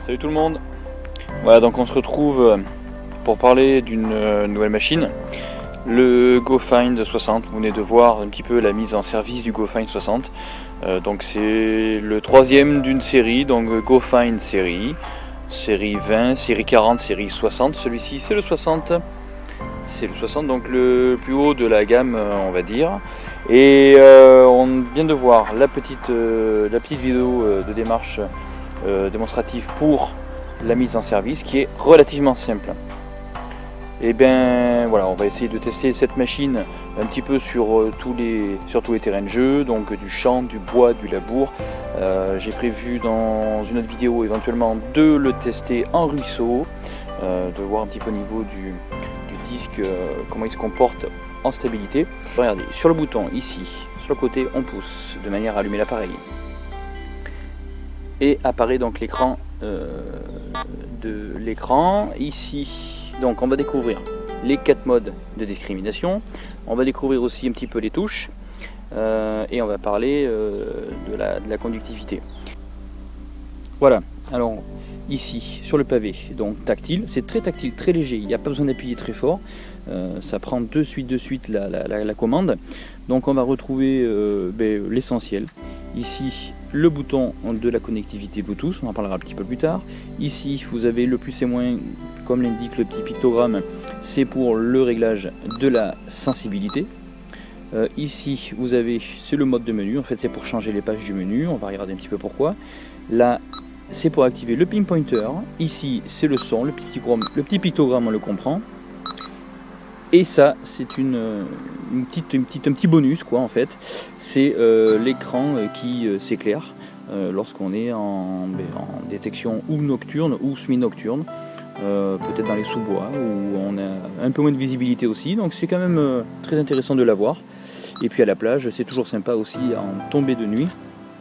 Salut tout le monde. Voilà, donc on se retrouve pour parler d'une nouvelle machine, le GoFind 60. Vous venez de voir un petit peu la mise en service du GoFind 60. Donc c'est le troisième d'une série, donc GoFind série 20, série 40, série 60. Celui-ci c'est le 60. C'est le 60, donc le plus haut de la gamme, on va dire. Et on vient de voir la petite vidéo de démarche démonstrative pour la mise en service qui est relativement simple. Et bien voilà, on va essayer de tester cette machine un petit peu sur tous les terrains de jeu, donc du champ, du bois, du labour. J'ai prévu dans une autre vidéo éventuellement de le tester en ruisseau, de voir un petit peu au niveau du disque comment il se comporte en stabilité. Regardez, sur le bouton ici, sur le côté, on pousse de manière à allumer l'appareil. Et apparaît donc l'écran de l'écran ici. Donc on va découvrir les 4 modes de discrimination, on va découvrir aussi un petit peu les touches et on va parler de la conductivité. Voilà, alors ici sur le pavé, donc tactile, c'est très tactile, très léger, il n'y a pas besoin d'appuyer très fort, ça prend de suite la commande. Donc on va retrouver l'essentiel. Ici le bouton de la connectivité Bluetooth, on en parlera un petit peu plus tard. Ici vous avez le plus et moins, comme l'indique le petit pictogramme, c'est pour le réglage de la sensibilité. Ici vous avez, c'est le mode de menu, en fait c'est pour changer les pages du menu, on va regarder un petit peu pourquoi. Là c'est pour activer le pinpointer, ici c'est le son, le petit pictogramme on le comprend. Et ça c'est un petit bonus quoi en fait, c'est l'écran qui s'éclaire lorsqu'on est en détection ou nocturne ou semi-nocturne, peut-être dans les sous-bois où on a un peu moins de visibilité aussi, donc c'est quand même très intéressant de l'avoir. Et puis à la plage c'est toujours sympa aussi en tombée de nuit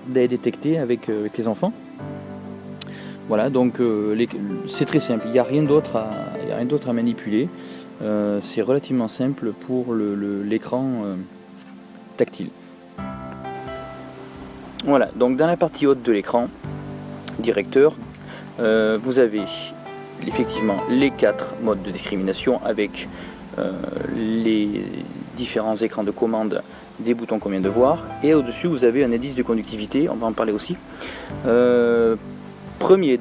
d'aller détecter avec les enfants. Voilà, donc c'est très simple, il n'y a rien d'autre à manipuler. C'est relativement simple pour l'écran tactile. Voilà, donc dans la partie haute de l'écran directeur, vous avez effectivement les 4 modes de discrimination avec les différents écrans de commande des boutons qu'on vient de voir, et au-dessus vous avez un indice de conductivité, on va en parler aussi. Premier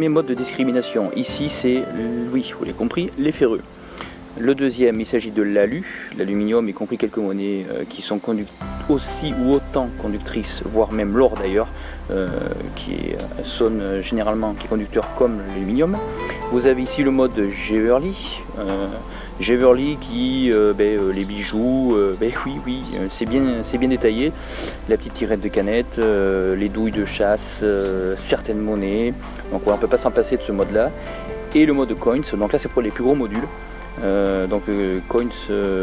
mode de discrimination, ici c'est, oui, vous l'avez compris, les ferreux. Le deuxième, il s'agit de l'alu, l'aluminium, y compris quelques monnaies qui sont aussi ou autant conductrices, voire même l'or d'ailleurs, qui sonne généralement, qui est conducteur comme l'aluminium. Vous avez ici le mode Geverly, qui, les bijoux, oui, c'est bien détaillé, la petite tirette de canette, les douilles de chasse, certaines monnaies, donc ouais, on ne peut pas s'en passer de ce mode là. Et le mode coins, donc là c'est pour les plus gros modules. Coins,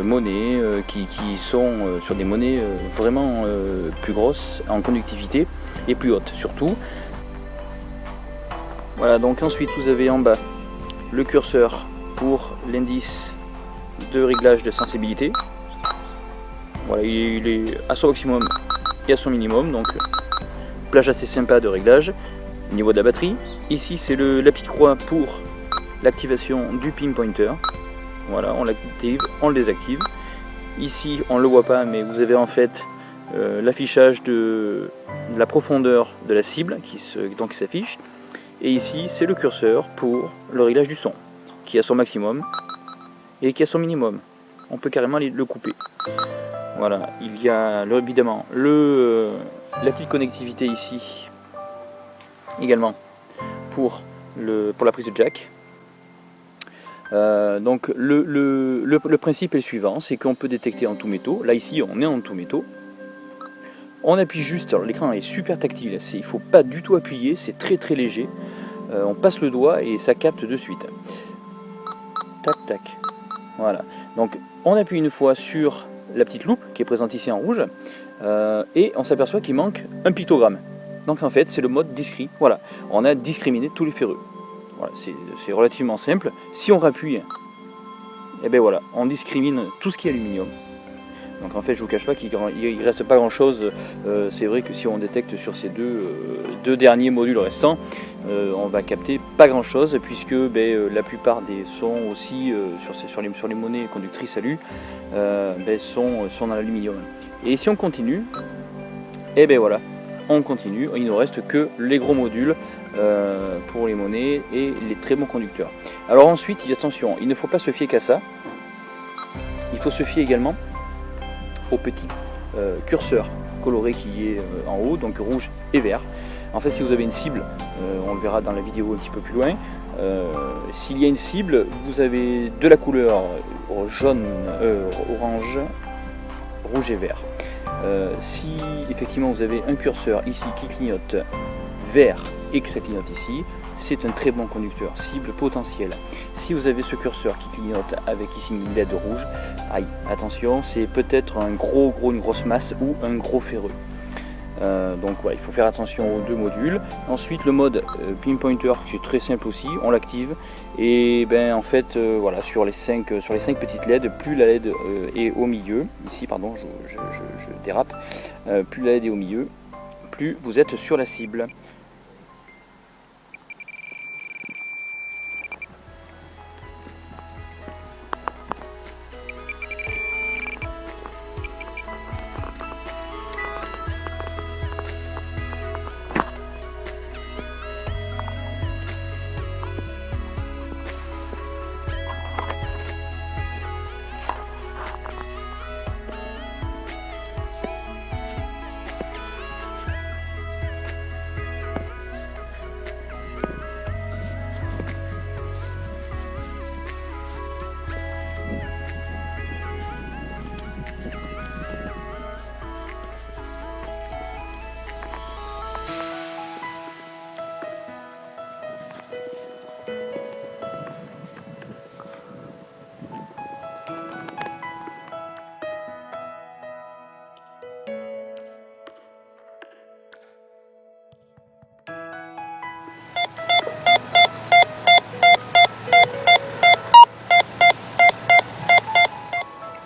monnaie, qui sont sur des monnaies vraiment plus grosses en conductivité et plus hautes surtout. Voilà, donc ensuite vous avez en bas le curseur pour l'indice de réglage de sensibilité. Voilà, il est à son maximum et à son minimum, donc plage assez sympa de réglage. Niveau de la batterie, ici c'est la petite croix pour l'activation du pin pointer. Voilà, on l'active, on le désactive. Ici, on ne le voit pas, mais vous avez en fait l'affichage de la profondeur de la cible qui s'affiche. Et ici, c'est le curseur pour le réglage du son, qui a son maximum et qui a son minimum. On peut carrément le couper. Voilà, il y a évidemment la petite connectivité ici, également pour la prise de jack. Donc le principe est le suivant, c'est qu'on peut détecter en tout métaux. Là ici on est en tout métaux. On appuie juste, alors l'écran est super tactile, il ne faut pas du tout appuyer, c'est très léger. On passe le doigt et ça capte de suite. Tac tac. Voilà. Donc on appuie une fois sur la petite loupe qui est présente ici en rouge et on s'aperçoit qu'il manque un pictogramme. Donc en fait c'est le mode discret. Voilà, on a discriminé tous les ferreux. Voilà, c'est relativement simple. Si on rappuie, et ben voilà, on discrimine tout ce qui est aluminium. Donc en fait, je vous cache pas qu'il ne reste pas grand chose. C'est vrai que si on détecte sur ces deux derniers modules restants, on va capter pas grand chose, puisque la plupart des sons aussi sur les monnaies conductrices alu sont dans l'aluminium. Et si on continue, et ben voilà, on continue. Il ne reste que les gros modules pour les monnaies et les très bons conducteurs. Alors ensuite, attention, il ne faut pas se fier qu'à ça. Il faut se fier également au petit curseur coloré qui est en haut, donc rouge et vert. En fait, si vous avez une cible, on le verra dans la vidéo un petit peu plus loin, s'il y a une cible, vous avez de la couleur jaune, orange, rouge et vert. Si effectivement vous avez un curseur ici qui clignote vert et que ça clignote ici, c'est un très bon conducteur, cible potentielle. Si vous avez ce curseur qui clignote avec ici une LED rouge, aïe, attention, c'est peut-être une grosse masse ou un gros ferreux. Donc voilà, il faut faire attention aux deux modules. Ensuite le mode pinpointer qui est très simple aussi, on l'active et en fait voilà, sur les 5 petites LED, plus la LED est au milieu, ici pardon, je dérape, plus la LED est au milieu, plus vous êtes sur la cible.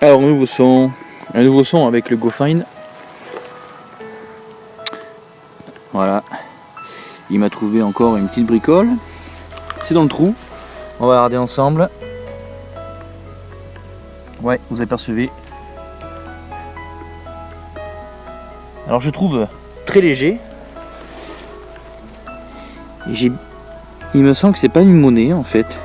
Alors un nouveau son avec le GoFine. Voilà, il m'a trouvé encore une petite bricole. C'est dans le trou. On va regarder ensemble. Ouais, vous apercevez. Alors je trouve très léger. Et il me semble que c'est pas une monnaie en fait.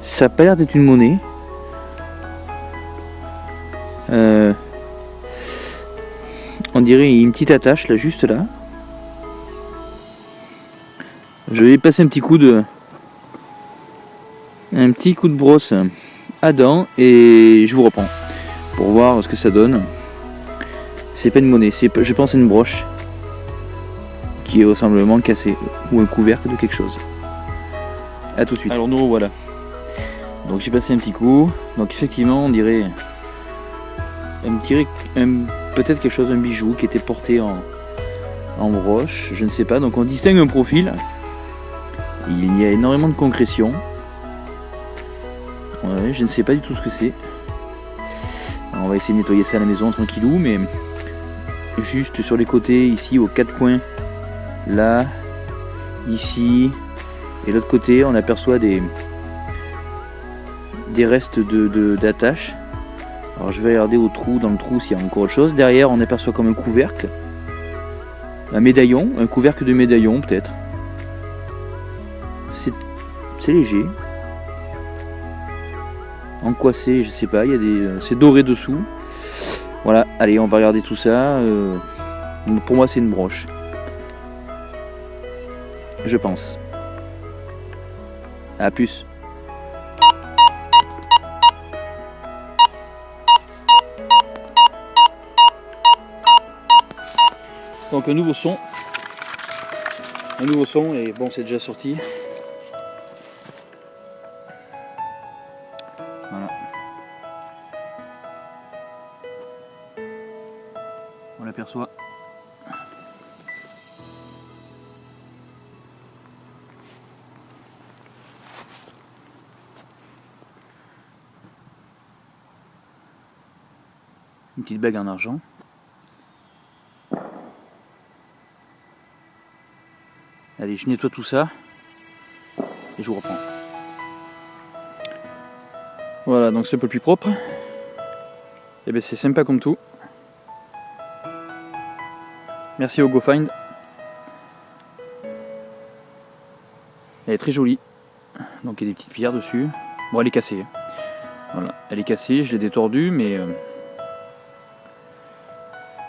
Ça n'a pas l'air d'être une monnaie. On dirait une petite attache là, juste là. Je vais passer un petit coup de brosse à dents et je vous reprends pour voir ce que ça donne. C'est pas une monnaie, je pense c'est une broche qui est vraisemblablement cassée ou un couvercle de quelque chose. A tout de suite. Alors nous revoilà. Donc j'ai passé un petit coup. Donc effectivement on dirait peut-être quelque chose, un bijou qui était porté en broche, je ne sais pas. Donc on distingue un profil. Il y a énormément de concrétion. Ouais, je ne sais pas du tout ce que c'est. Alors, on va essayer de nettoyer ça à la maison tranquillou, mais juste sur les côtés, ici aux quatre coins, là, ici, et l'autre côté, on aperçoit des restes d'attaches. Alors je vais regarder dans le trou s'il y a encore autre chose. Derrière, on aperçoit comme un couvercle, un médaillon, un couvercle de médaillon peut-être. C'est léger. En quoi c'est, je sais pas. Il y a c'est doré dessous. Voilà. Allez, on va regarder tout ça. Pour moi, c'est une broche. Je pense. À plus. Donc un nouveau son et bon, c'est déjà sorti. Voilà. On l'aperçoit. Une petite bague en argent. Allez, je nettoie tout ça et je vous reprends. Voilà, donc c'est un peu plus propre. Et bien c'est sympa comme tout. Merci au GoFind. Elle est très jolie. Donc il y a des petites pierres dessus. Bon, elle est cassée. Voilà, elle est cassée, je l'ai détordue, mais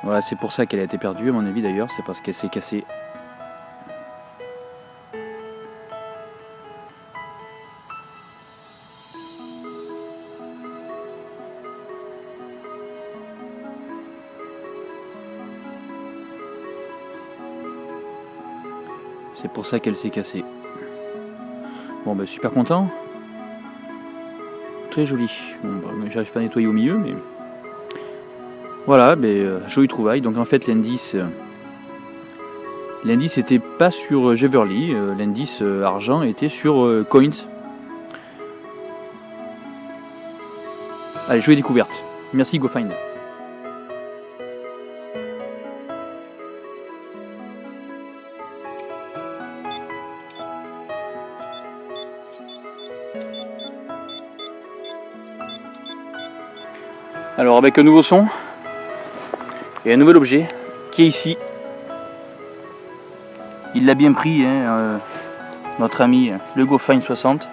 voilà, c'est pour ça qu'elle a été perdue à mon avis d'ailleurs, c'est parce qu'elle s'est cassée. C'est pour ça qu'elle s'est cassée. Bon, ben super content. Très joli. Bon, ben, j'arrive pas à nettoyer au milieu, mais voilà, jolie trouvaille. Donc en fait l'indice était pas sur Jeverly, l'indice argent était sur Coins. Allez, jolie découverte. Merci GoFind. Alors avec un nouveau son et un nouvel objet qui est ici. Il l'a bien pris, hein, notre ami le GoFind 60.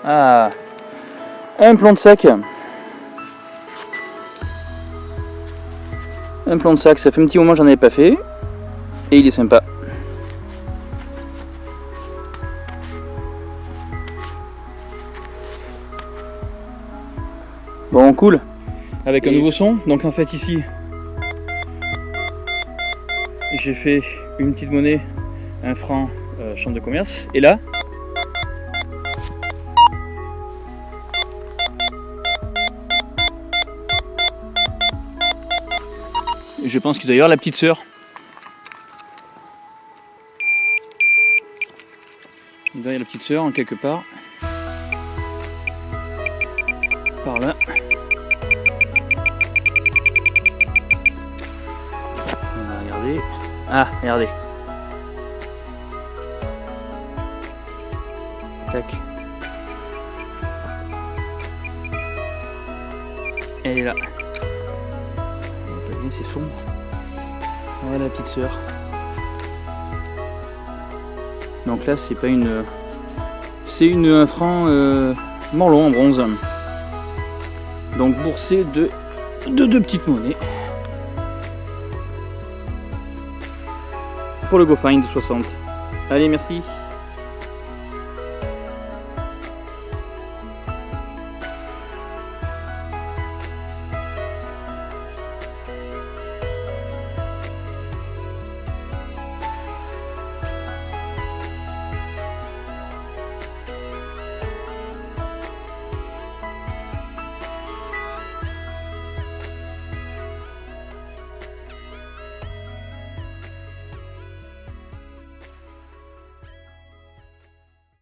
Ah, un plan de sac. Un plan de sac, ça fait un petit moment que j'en avais pas fait. Et il est sympa. Bon, cool. Avec un nouveau son. Donc en fait ici, j'ai fait une petite monnaie, un franc, chambre de commerce. Et là, je pense qu'il doit y avoir la petite sœur. Il doit y avoir la petite sœur en quelque part. Par là. On va regarder. Ah, regardez. Tac. Elle est là. On voit bien, c'est sombre. Voilà la petite sœur. Donc là, c'est pas une c'est un franc morlon en bronze. Donc boursé de deux petites monnaies. Pour le GoFind 60. Allez, merci.